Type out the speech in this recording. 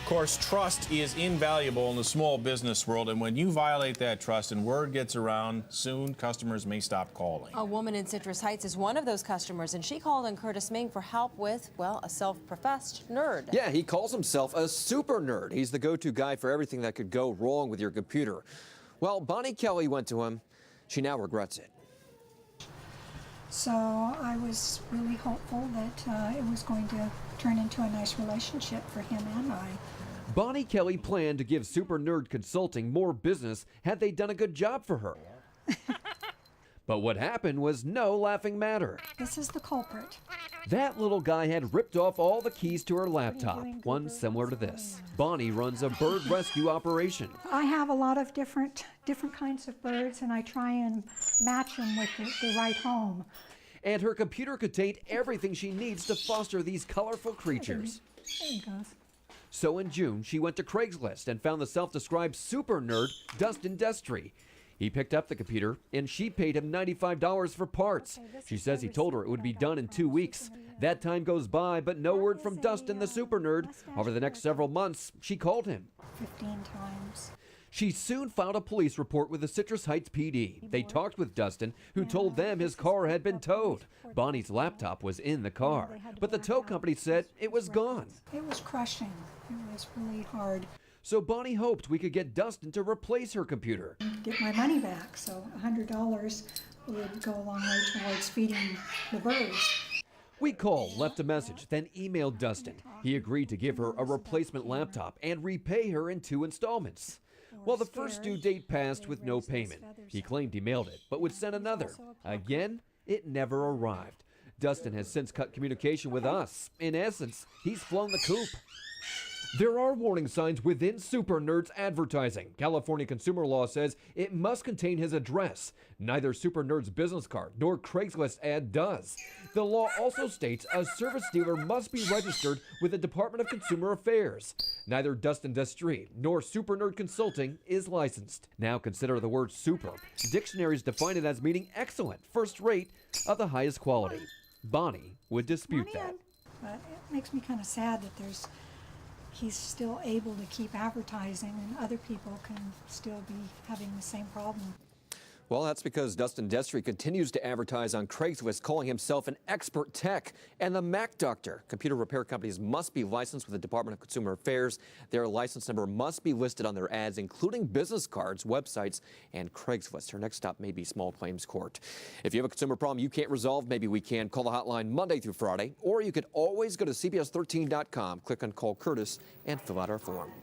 Of course, trust is invaluable in the small business world, and when you violate that trust and word gets around, soon customers may stop calling. A woman in Citrus Heights is one of those customers, and she called on Kurtis for help with, well, a self-professed nerd. Yeah, he calls himself a super nerd. He's the go-to guy for everything that could go wrong with your computer. Well, Bonnie Kelly went to him. She now regrets it. So I was really hopeful that it was going to turn into a nice relationship for him and I. Bonnie Kelly planned to give Super Nerd Consulting more business had they done a good job for her. But what happened was no laughing matter. This is the culprit. That little guy had ripped off all the keys to her laptop, one similar to this. Bonnie runs a bird rescue operation. I have a lot of different kinds of birds, and I try and match them with the right home. And her computer contained everything she needs to foster these colorful creatures. There he goes. So in June, she went to Craigslist and found the self-described super nerd, Dustin Destry. He picked up the computer, and she paid him $95 for parts. She says he told her it would be done in 2 weeks. That time goes by, but no word from Dustin, the super nerd. Over the next several months, she called him 15 times. She soon filed a police report with the Citrus Heights PD. They talked with Dustin, who told them his car had been towed. Bonnie's laptop was in the car, but the tow company said it was gone. It was crushing. It was really hard. So Bonnie hoped we could get Dustin to replace her computer. Get my money back, so $100 would go a long way towards feeding the birds. We called, left a message, then emailed Dustin. He agreed to give her a replacement laptop and repay her in 2 installments. Well, the first due date passed with no payment. He claimed he mailed it, but would send another. Again, it never arrived. Dustin has since cut communication with us. In essence, he's flown the coop. There are warning signs within Super Nerd's advertising. California consumer law says it must contain his address. Neither Super Nerd's business card nor Craigslist ad does. The law also states a service dealer must be registered with the Department of Consumer Affairs. Neither Dustin Destry nor Super Nerd Consulting is licensed. Now consider the word super. Dictionaries define it as meaning excellent, first rate, of the highest quality. Bonnie would dispute that. But it makes me kind of sad that he's still able to keep advertising and other people can still be having the same problem. Well, that's because Dustin Destry continues to advertise on Craigslist, calling himself an expert tech and the Mac Doctor. Computer repair companies must be licensed with the Department of Consumer Affairs. Their license number must be listed on their ads, including business cards, websites, and Craigslist. Her next stop may be small claims court. If you have a consumer problem you can't resolve, maybe we can. Call the hotline Monday through Friday, or you could always go to CBS13.com, click on Call Kurtis, and fill out our form.